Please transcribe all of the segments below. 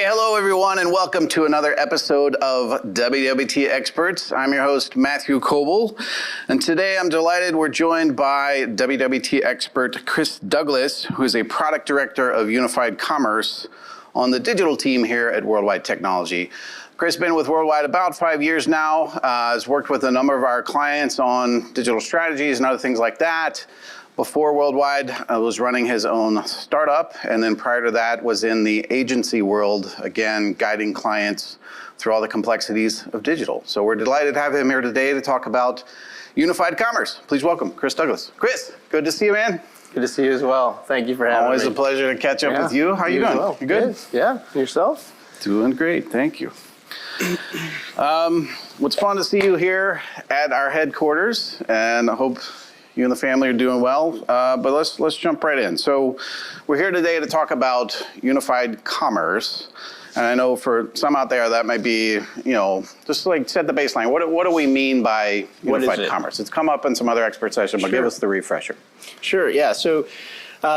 Hey, hello everyone, and welcome to another episode of WWT Experts. I'm your host, Matthew Coble, and today I'm delighted we're joined by WWT expert Chris Douglas, who is a product director of Unified Commerce on the digital team here at Worldwide Technology. Chris has been with Worldwide about 5 years now, has worked with a number of our clients on digital strategies and other things like that. Before Worldwide, was running his own startup, and then prior to that was in the agency world, again, guiding clients through all the complexities of digital. So we're delighted to have him here today to talk about Unified Commerce. Please welcome Chris Douglas. Chris, good to see you, man. Good to see you as well. Thank you for having me. Always a pleasure to catch up with you. How are you doing? Well. You good? Yeah. Yourself? Doing great. Thank you. It's fun to see you here at our headquarters, and I hope you and the family are doing well, but let's jump right in. So we're here today to talk about Unified Commerce. And I know for some out there that might be, just like set the baseline. What do we mean by Unified Commerce? It's come up in some other expert sessions, but give us the refresher. Sure, yeah. So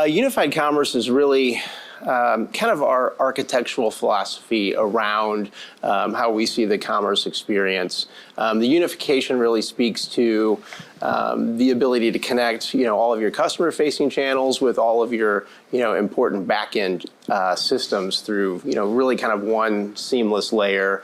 Unified Commerce is really kind of our architectural philosophy around how we see the commerce experience. The unification really speaks to the ability to connect, all of your customer-facing channels with all of your, important back-end systems through, really kind of one seamless layer.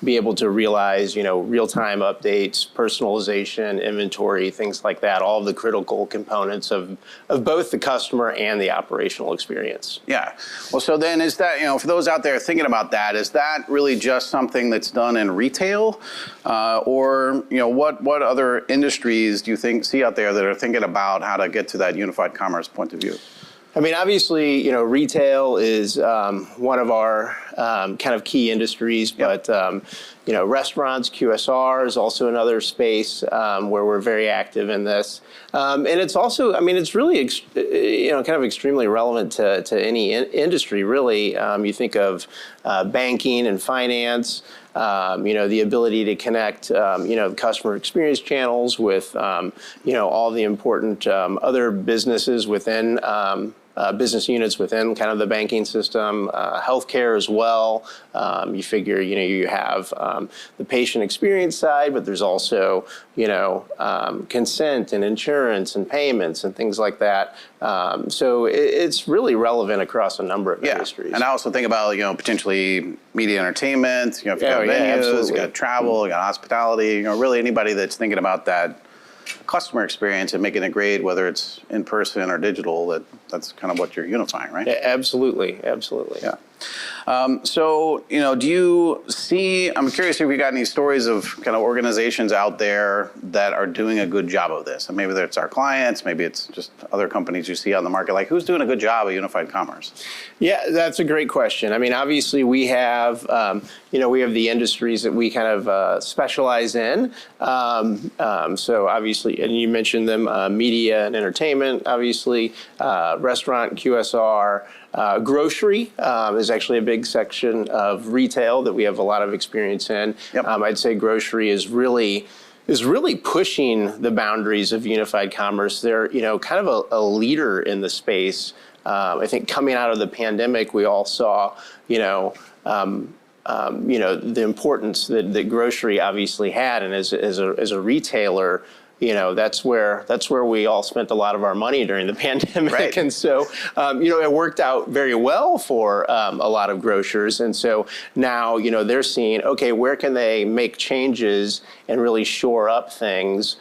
Be able to realize, real-time updates, personalization, inventory, things like that, all of the critical components of both the customer and the operational experience. Yeah. Well, so then is that, for those out there thinking about that, is that really just something that's done in retail? Or, what other industries do you see out there that are thinking about how to get to that unified commerce point of view? I mean, obviously, retail is one of our kind of key industries, but, restaurants, QSR is also another space where we're very active in this. And it's also, it's really, kind of extremely relevant to any industry, really. You think of banking and finance, the ability to connect, customer experience channels with, all the important other businesses within business units within kind of the banking system, healthcare as well. You figure, you have the patient experience side, but there's also, consent and insurance and payments and things like that. So it's really relevant across a number of industries. And I also think about, potentially media entertainment, if you've got venues, you've got travel, you've got hospitality, really anybody that's thinking about that customer experience and making it great, whether it's in person or digital, that's kind of what you're unifying, right? Yeah, absolutely. Yeah. So, do you see, I'm curious if you got any stories of kind of organizations out there that are doing a good job of this? And maybe it's our clients, maybe it's just other companies you see on the market, like who's doing a good job of unified commerce? Yeah, that's a great question. Obviously we have, we have the industries that we kind of specialize in. So obviously, and you mentioned them, media and entertainment, obviously, restaurant, QSR, grocery is actually a big section of retail that we have a lot of experience in. Yep. I'd say grocery is really pushing the boundaries of unified commerce. They're kind of a leader in the space. I think coming out of the pandemic, we all saw the importance that grocery obviously had, and as a retailer, that's where we all spent a lot of our money during the pandemic. Right. And so, it worked out very well for a lot of grocers. And so now, they're seeing, okay, where can they make changes and really shore up things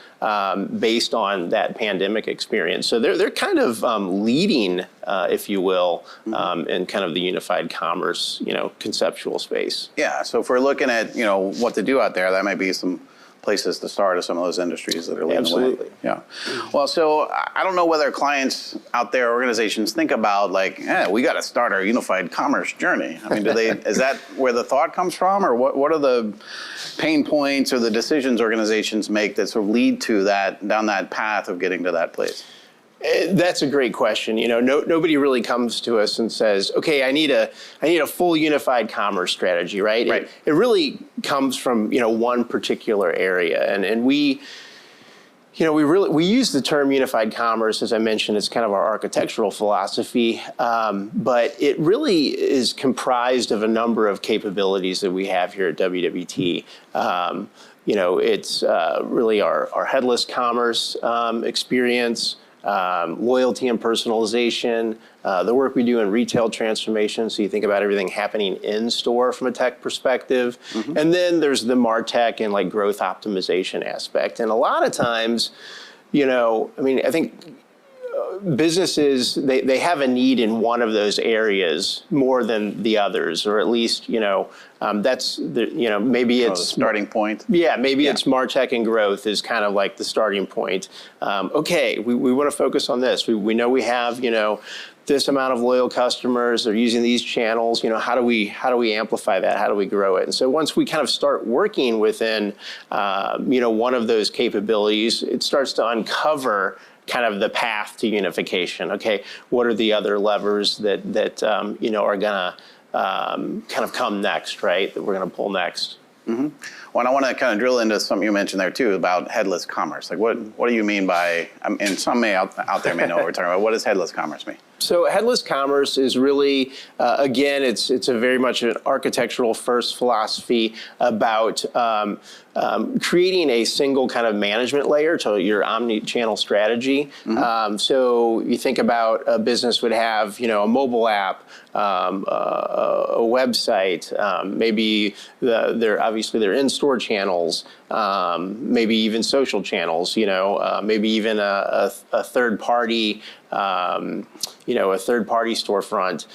based on that pandemic experience. So they're kind of leading, if you will, in kind of the unified commerce, conceptual space. Yeah, so if we're looking at, what to do out there, that might be some places to start of some of those industries that are leading the way. Absolutely. Yeah. Well, so I don't know whether clients out there, organizations think about we got to start our unified commerce journey. Is that where the thought comes from, or what are the pain points or the decisions organizations make that sort of lead to that, down that path of getting to that place? That's a great question. Nobody really comes to us and says, okay, I need a full unified commerce strategy, right? Right. It really comes from, one particular area. And we, We use the term unified commerce, as I mentioned. It's kind of our architectural philosophy, but it really is comprised of a number of capabilities that we have here at WWT. It's really our headless commerce experience, loyalty and personalization, the work we do in retail transformation. So you think about everything happening in store from a tech perspective. Mm-hmm. And then there's the MarTech and like growth optimization aspect. And a lot of times, I think businesses, they have a need in one of those areas more than the others, or at least, that's maybe it's the starting point. Yeah, maybe it's MarTech and growth is kind of like the starting point. Okay, we want to focus on this. We know we have, this amount of loyal customers. They're using these channels. How do we amplify that? How do we grow it? And so once we kind of start working within, one of those capabilities, it starts to uncover kind of the path to unification. Okay, what are the other levers that are gonna kind of come next, right? That we're gonna pull next. Mm-hmm. Well, and I want to kind of drill into something you mentioned there too about headless commerce. Like, what do you mean by? And some out there may know what we're talking about. What does headless commerce mean? So headless commerce is really, again, it's a very much an architectural first philosophy about creating a single kind of management layer to your omni-channel strategy. Mm-hmm. So you think about a business would have, a mobile app, a website, maybe obviously their in-store channels, maybe even social channels, maybe even a third party, a third-party storefront.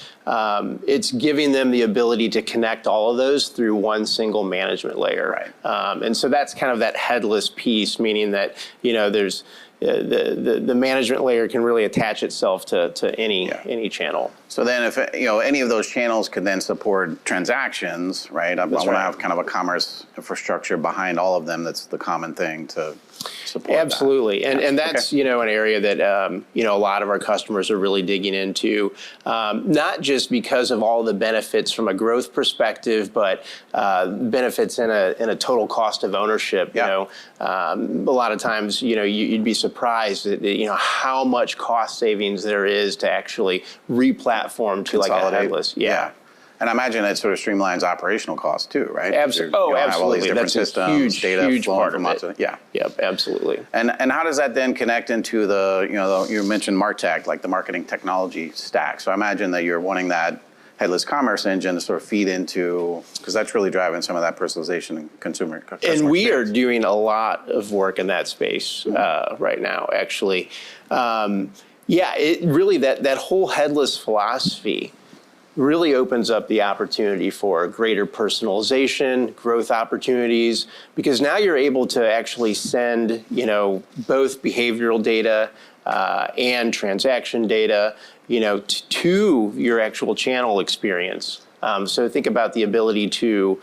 It's giving them the ability to connect all of those through one single management layer. Right. And so that's kind of that headless piece, meaning that, there's the management layer can really attach itself to any channel. So then if, any of those channels could then support transactions, right? I want to have kind of a commerce infrastructure behind all of them. That's the common thing to support. Absolutely. That. And that's, an area that, a lot of our customers are really digging into, not just because of all the benefits from a growth perspective, but benefits in a total cost of ownership. A lot of times, you'd be surprised at, how much cost savings there is to actually replatform to like a headless. Yeah. And I imagine it sort of streamlines operational costs too, right? Absolutely. Have all these different systems, huge part of it. Yep, absolutely. And how does that then connect into you mentioned MarTech, like the marketing technology stack. So I imagine that you're wanting that headless commerce engine to sort of feed into, because that's really driving some of that personalization and customer And we experience. are doing a lot of work in that space right now, actually. It really, that whole headless philosophy really opens up the opportunity for greater personalization, growth opportunities, because now you're able to actually send, both behavioral data and transaction data, to your actual channel experience. So think about the ability to,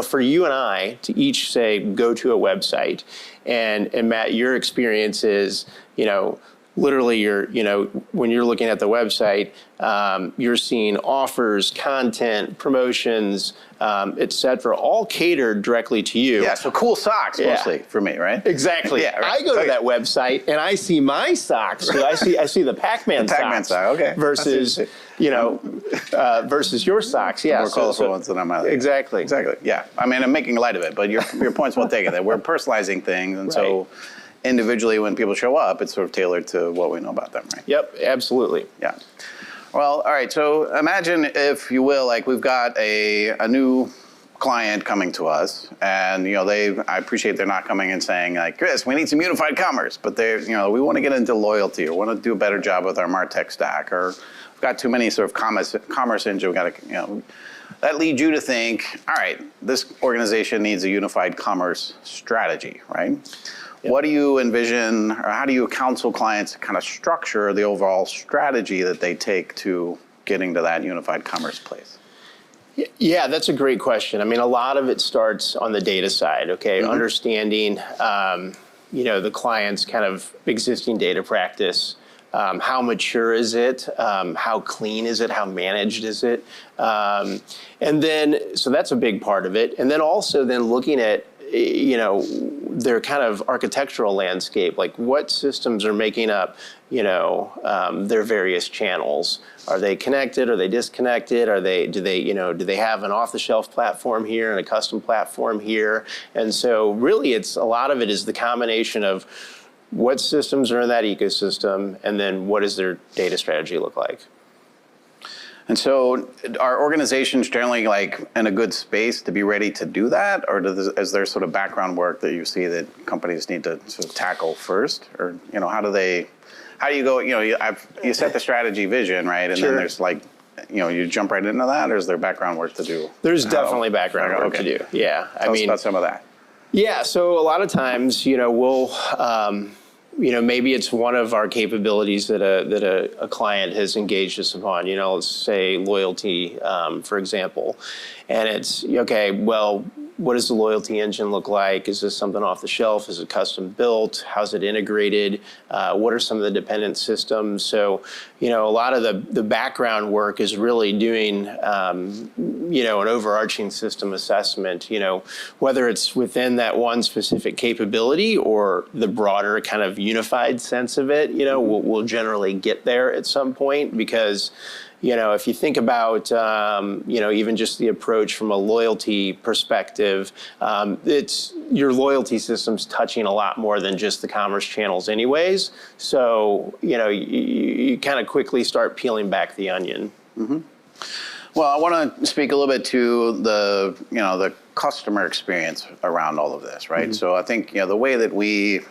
for you and I to each say, go to a website, and Matt, your experience is, literally when you're looking at the website, you're seeing offers, content, promotions, et cetera, all catered directly to you. Yeah, so cool socks mostly for me, right? Exactly. Yeah, right. I go to that website and I see my socks. So I see the Pac-Man socks. Pac-Man sock, okay. Versus, versus your socks. Yeah. More colorful ones than I'm out there. Exactly. Yeah. I mean, I'm making light of it, but your point's well taken. That we're personalizing things, and so individually, when people show up, it's sort of tailored to what we know about them, right? Yep, absolutely. Yeah. Well, all right. So imagine, if you will, like we've got a new client coming to us, and I appreciate they're not coming and saying like, Chris, we need some unified commerce, but we want to get into loyalty, or want to do a better job with our MarTech stack, or we've got too many sort of commerce engine. We got to, that leads you to think, all right, this organization needs a unified commerce strategy, right? Yep. What do you envision, or how do you counsel clients to kind of structure the overall strategy that they take to getting to that unified commerce place? Yeah, that's a great question. I mean, a lot of it starts on the data side, okay? Mm-hmm. Understanding, the client's kind of existing data practice. How mature is it? How clean is it? How managed is it? And then, so that's a big part of it. And then also then looking at, their kind of architectural landscape, like what systems are making up, their various channels. Are they connected? Are they disconnected? Do they have an off-the-shelf platform here and a custom platform here? And so really a lot of it is the combination of what systems are in that ecosystem and then what does their data strategy look like? And so are organizations generally like in a good space to be ready to do that? Or is there sort of background work that you see that companies need to sort of tackle first? Or, how do you go, you set the strategy vision, right? And then there's like, you jump right into that, or is there background work to do? There's definitely background work to do. Yeah. Tell us about some of that. Yeah. So a lot of times, we'll, maybe it's one of our capabilities that a client has engaged us upon, let's say loyalty, for example. And it's, okay, well, what does the loyalty engine look like? Is this something off the shelf? Is it custom built? How's it integrated? What are some of the dependent systems? So, a lot of the background work is really doing, an overarching system assessment, whether it's within that one specific capability or the broader kind of unified sense of it, we'll generally get there at some point because if you think about, even just the approach from a loyalty perspective, it's your loyalty system's touching a lot more than just the commerce channels anyways. So, you kind of quickly start peeling back the onion. Mm-hmm. Well, I want to speak a little bit to the customer experience around all of this, right? Mm-hmm. So I think, the way that we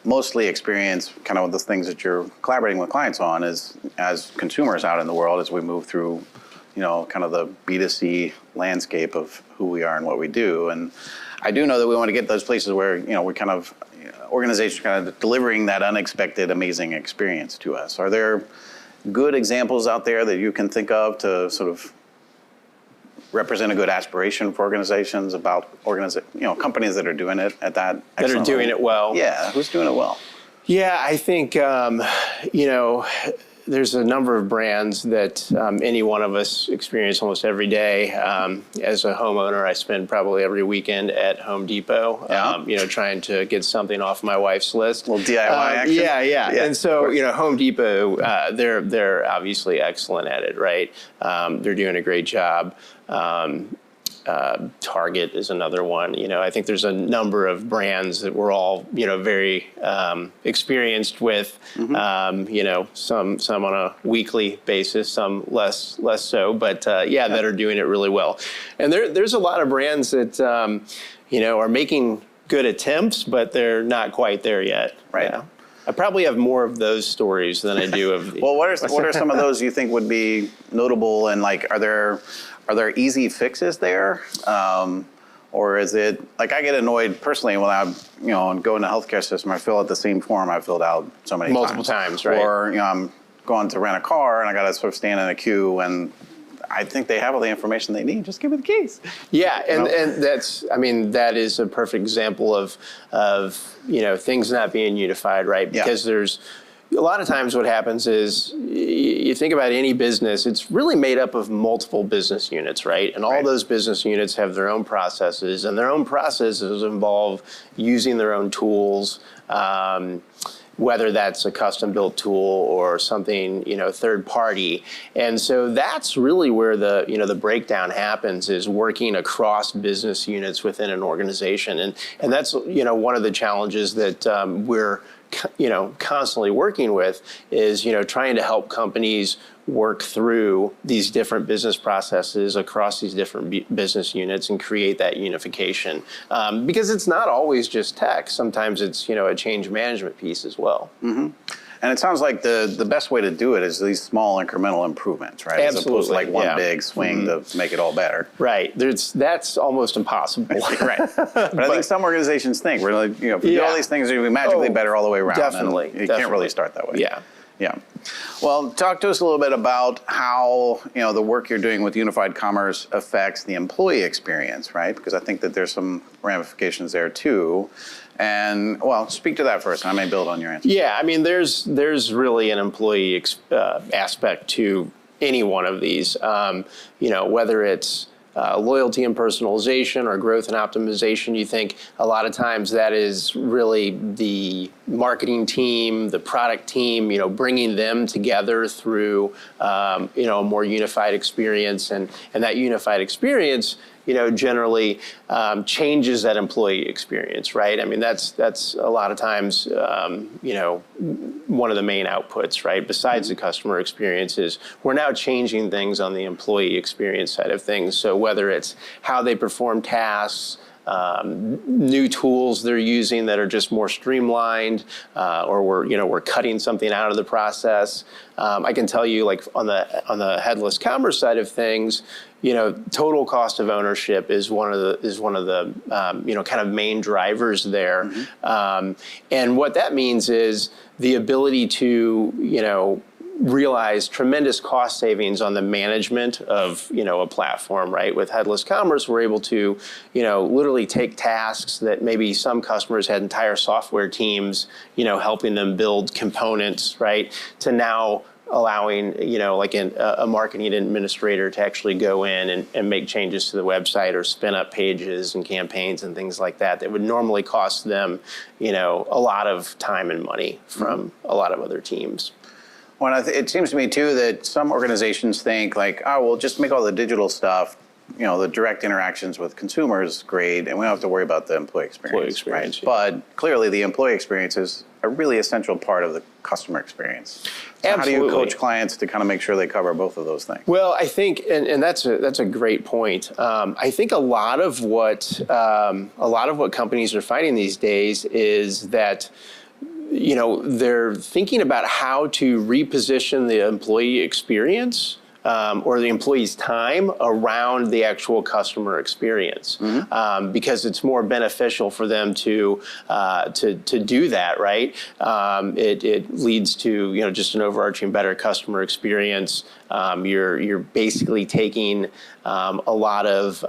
mostly experience kind of the things that you're collaborating with clients on is as consumers out in the world as we move through, kind of the B2C landscape of who we are and what we do. And I do know that we want to get those places where, we kind of, organizations kind of delivering that unexpected, amazing experience to us. Are there good examples out there that you can think of to sort of represent a good aspiration for organizations about companies that are doing it at that that are doing level? It well? Yeah, who's doing it well? Yeah, I think there's a number of brands that any one of us experience almost every day. As a homeowner, I spend probably every weekend at Home Depot, trying to get something off my wife's list. A little DIY action. Yeah. And so, Home Depot, they're obviously excellent at it, right? They're doing a great job. Target is another one. I think there's a number of brands that we're all, very experienced with. Mm-hmm. Some on a weekly basis, some less so, but that are doing it really well. And there's a lot of brands that are making good attempts, but they're not quite there yet. Right. Yeah. I probably have more of those stories than I do of. Well, what are some of those you think would be notable, and like are there easy fixes there? Or is it, like I get annoyed personally when I'm, go in the healthcare system, I fill out the same form I filled out so many multiple times, right? Or, I'm going to rent a car and I got to sort of stand in a queue and I think they have all the information they need. Just give me the keys. Yeah, and that is a perfect example of things not being unified, right? Because there's a lot of times what happens is you think about any business, it's really made up of multiple business units, right? And all those business units have their own processes, and their own processes involve using their own tools, whether that's a custom built tool or something, third party. And so that's really where the breakdown happens, is working across business units within an organization. And that's, one of the challenges that we're constantly working with is, trying to help companies work through these different business processes across these different business units and create that unification. Because it's not always just tech. Sometimes it's, a change management piece as well. Mm-hmm. And it sounds like the best way to do it is these small incremental improvements, right? Absolutely. As opposed to like one big swing to make it all better. Right. That's almost impossible. Right. But I think some organizations think we're like, if we do all these things, it'll be magically better all the way around. Definitely. And you can't really start that way. Yeah. Yeah. Well, talk to us a little bit about how, the work you're doing with Unified Commerce affects the employee experience, right? Because I think that there's some ramifications there too. And, well, speak to that first, and I may build on your answer. Yeah, there's really an employee aspect to any one of these, whether it's loyalty and personalization or growth and optimization, you think a lot of times that is really the marketing team, the product team, bringing them together through, a more unified experience. And that unified experience, generally changes that employee experience, right? I mean, that's a lot of times, one of the main outputs, right? Besides the customer experience is we're now changing things on the employee experience side of things. So whether it's how they perform tasks, new tools they're using that are just more streamlined, or we're cutting something out of the process. I can tell you, like on the headless commerce side of things, total cost of ownership is one of the kind of main drivers there. Mm-hmm. And what that means is the ability to realize tremendous cost savings on the management of a platform, right? With headless commerce, we're able to literally take tasks that maybe some customers had entire software teams helping them build components, right, to now allowing like a marketing administrator to actually go in and make changes to the website or spin up pages and campaigns and things like that would normally cost them a lot of time and money from a lot of other teams. Well, it seems to me, too, that some organizations think like, oh, we'll just make all the digital stuff, the direct interactions with consumers great, and we don't have to worry about the employee experience. Right? Yeah. But clearly, the employee experience is a really essential part of the customer experience. So Absolutely. How do you coach clients to kind of make sure they cover both of those things? Well, I think, and that's a great point. I think a lot of what companies are finding these days is that they're thinking about how to reposition the employee experience or the employee's time around the actual customer experience, mm-hmm. Because it's more beneficial for them to do that, right? It leads to just an overarching better customer experience. You're basically taking a lot of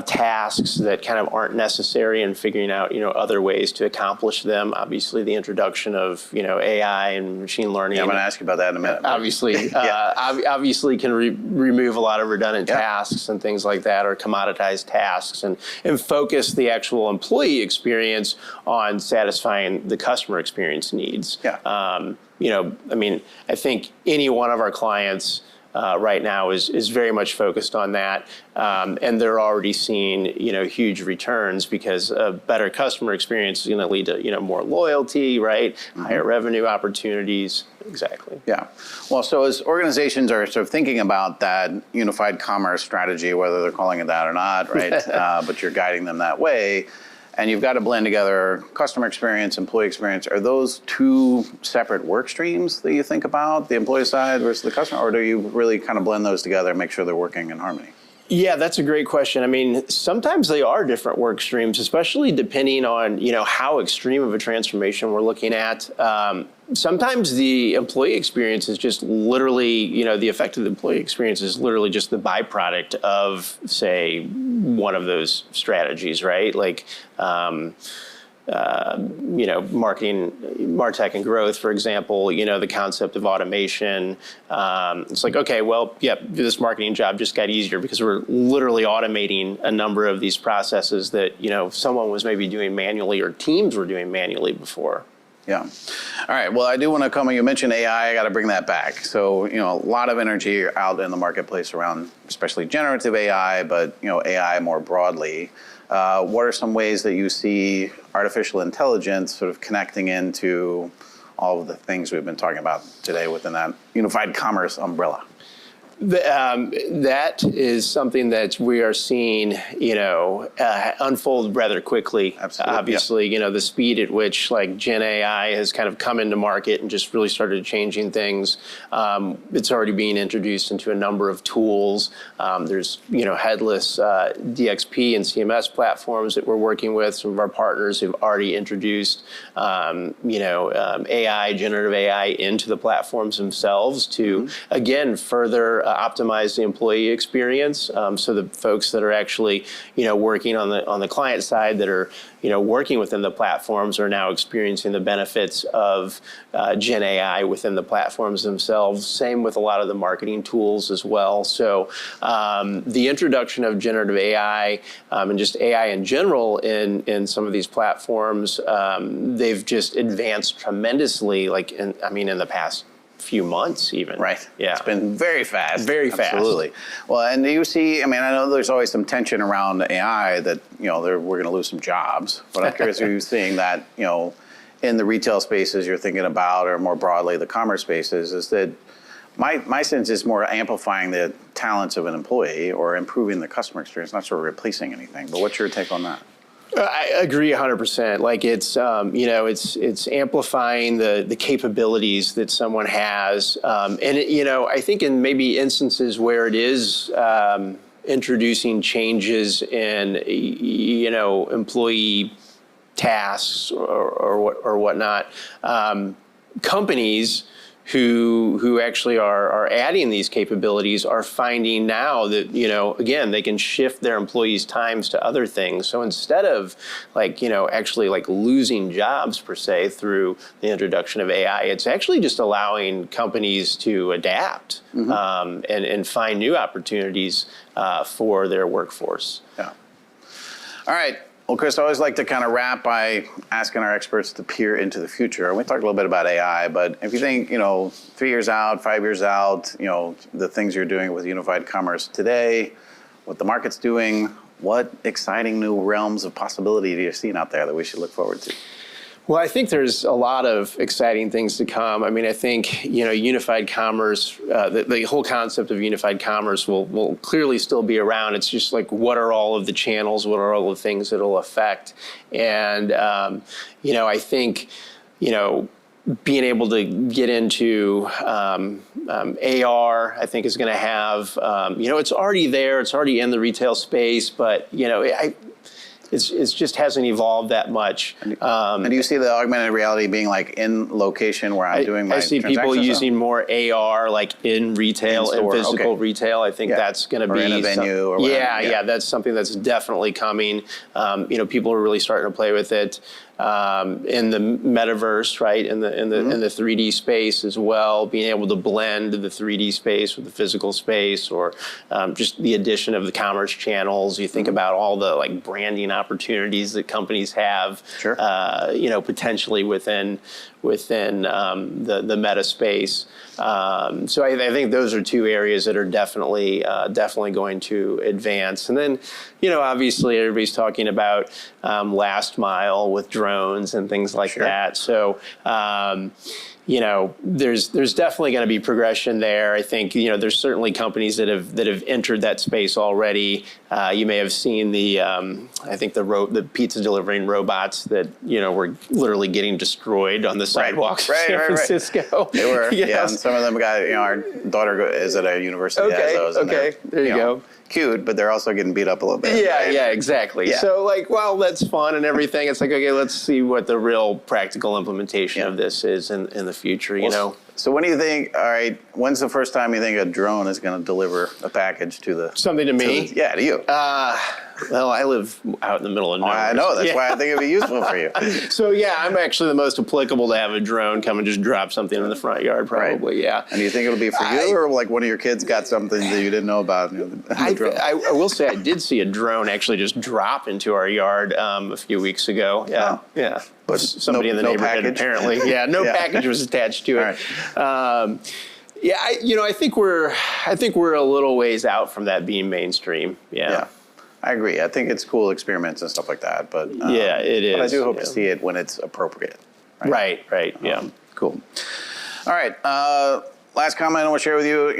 tasks that kind of aren't necessary and figuring out, other ways to accomplish them. Obviously, the introduction of, AI and machine learning. Yeah, I'm going to ask you about that in a minute. Obviously, obviously can remove a lot of redundant tasks and things like that, or commoditized tasks, and focus the actual employee experience on satisfying the customer experience needs. Yeah. I think any one of our clients right now is very much focused on that, and they're already seeing huge returns because a better customer experience is going to lead to more loyalty, right? Mm-hmm. Higher revenue opportunities. Exactly. Yeah. Well, so as organizations are sort of thinking about that unified commerce strategy, whether they're calling it that or not, right? But you're guiding them that way. And you've got to blend together customer experience, employee experience. Are those two separate work streams that you think about, the employee side versus the customer, or do you really kind of blend those together and make sure they're working in harmony? Yeah, that's a great question. I mean, sometimes they are different work streams, especially depending on, how extreme of a transformation we're looking at. Sometimes the employee experience is just literally, the effect of the employee experience is literally just the byproduct of, say, one of those strategies, right? Like, marketing, MarTech and growth, for example, the concept of automation. It's like, okay, well, this marketing job just got easier because we're literally automating a number of these processes that, someone was maybe doing manually or teams were doing manually before. Yeah. All right. Well, I do want to comment. You mentioned AI. I got to bring that back. So, a lot of energy out in the marketplace around, especially generative AI, but, AI more broadly. What are some ways that you see artificial intelligence sort of connecting into all of the things we've been talking about today within that unified commerce umbrella? That is something that we are seeing, unfold rather quickly. Absolutely. Obviously, the speed at which like Gen AI has kind of come into market and just really started changing things. It's already being introduced into a number of tools. There's, headless DXP and CMS platforms that we're working with. Some of our partners have already introduced, AI, generative AI into the platforms themselves to, again, further optimize the employee experience. So the folks that are actually, working on the client side that are, working within the platforms are now experiencing the benefits of Gen AI within the platforms themselves. Same with a lot of the marketing tools as well. So the introduction of generative AI and just AI in general in some of these platforms, they've just advanced tremendously, in the past few months even. Right. Yeah. It's been very fast. Very fast. Absolutely. Well, and do you see, I know there's always some tension around AI that, we're going to lose some jobs, but I'm curious, are you seeing that, in the retail spaces you're thinking about, or more broadly the commerce spaces, is that my sense is more amplifying the talents of an employee or improving the customer experience, not sort of replacing anything. But what's your take on that? I agree 100%. Like it's amplifying the capabilities that someone has, I think in maybe instances where it is introducing changes in employee tasks or whatnot, companies who actually are adding these capabilities are finding now that, again, they can shift their employees' times to other things. So instead of actually losing jobs per se through the introduction of AI, it's actually just allowing companies to adapt and find new opportunities for their workforce. Yeah. All right. Well, Chris, I always like to kind of wrap by asking our experts to peer into the future. We talked a little bit about AI, but if you think, 3 years out, 5 years out, the things you're doing with unified commerce today, what the market's doing, what exciting new realms of possibility do you see out there that we should look forward to? Well, I think there's a lot of exciting things to come. I think, unified commerce, the whole concept of unified commerce will clearly still be around. It's just what are all of the channels? What are all the things that it'll affect? And, I think, being able to get into AR, I think is going to have, it's already there. It's already in the retail space, but, It's just hasn't evolved that much. And do you see the augmented reality being in location where I'm doing my I see people using more AR in retail and physical retail. I think that's going to be in a venue or whatever. Yeah, that's something that's definitely coming. People are really starting to play with it. In the metaverse, right? In the 3D space as well, being able to blend the 3D space with the physical space, or just the addition of the commerce channels. You think about all the branding opportunities that companies have, potentially within the meta space. So I think those are two areas that are definitely going to advance. And then, obviously everybody's talking about last mile with drones and things like that. So, there's definitely going to be progression there. I think, there's certainly companies that have entered that space already. You may have seen the pizza delivering robots that, were literally getting destroyed on the sidewalks of San Francisco. They were, and some of them got, our daughter is at a university that has those. Okay, there you go. Cute, but they're also getting beat up a little bit. Yeah, exactly. Yeah. So while that's fun and everything, it's okay, let's see what the real practical implementation of this is in the future, So when do you think, when's the first time you think a drone is going to deliver a package to the... Something to me? To you. Well, I live out in the middle of nowhere. I know, that's why I think it'd be useful for you. So I'm actually the most applicable to have a drone come and just drop something in the front yard, probably, yeah. And do you think it'll be for you, or one of your kids got something that you didn't know about? I will say I did see a drone actually just drop into our yard a few weeks ago. Yeah, yeah. But somebody in the neighborhood apparently. Yeah, no package was attached to it. Right. I think we're a little ways out from that being mainstream. Yeah. I agree. I think it's cool experiments and stuff like that, but it is. But I do hope to see it when it's appropriate. Right. Yeah. Cool. All right. Last comment I want to share with you.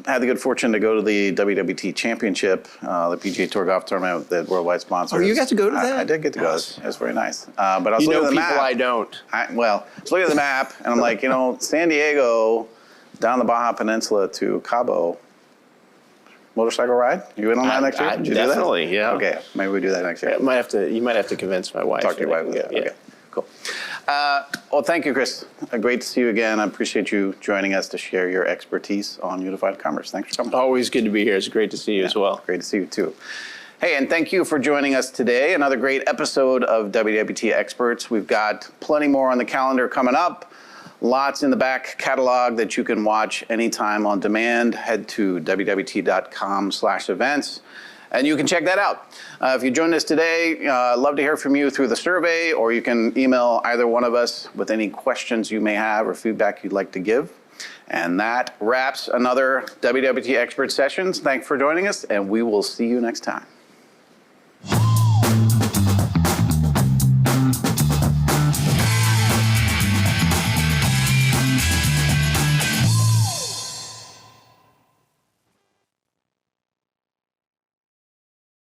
I had the good fortune to go to the WWT Championship, the PGA Tour Golf Tournament that Worldwide sponsors. Oh, you got to go to that? I did get to go. It was very nice. But I was looking at the map. I don't. I was looking at the map, and I'm like, San Diego, down the Baja Peninsula to Cabo. Motorcycle ride? You in on that next year? Did you definitely, do that? yeah. Okay, maybe we do that next year. You might have to convince my wife. Talk to your wife. Yeah. Okay, cool. Well, thank you, Chris. Great to see you again. I appreciate you joining us to share your expertise on unified commerce. Thanks for coming. Always good to be here. It's great to see you as well. Great to see you too. Hey, and thank you for joining us today. Another great episode of WWT Experts. We've got plenty more on the calendar coming up. Lots in the back catalog that you can watch anytime on demand. Head to wwt.com/events. And you can check that out. If you joined us today, love to hear from you through the survey, or you can email either one of us with any questions you may have or feedback you'd like to give. And that wraps another WWT Expert Sessions. Thanks for joining us, and we will see you next time.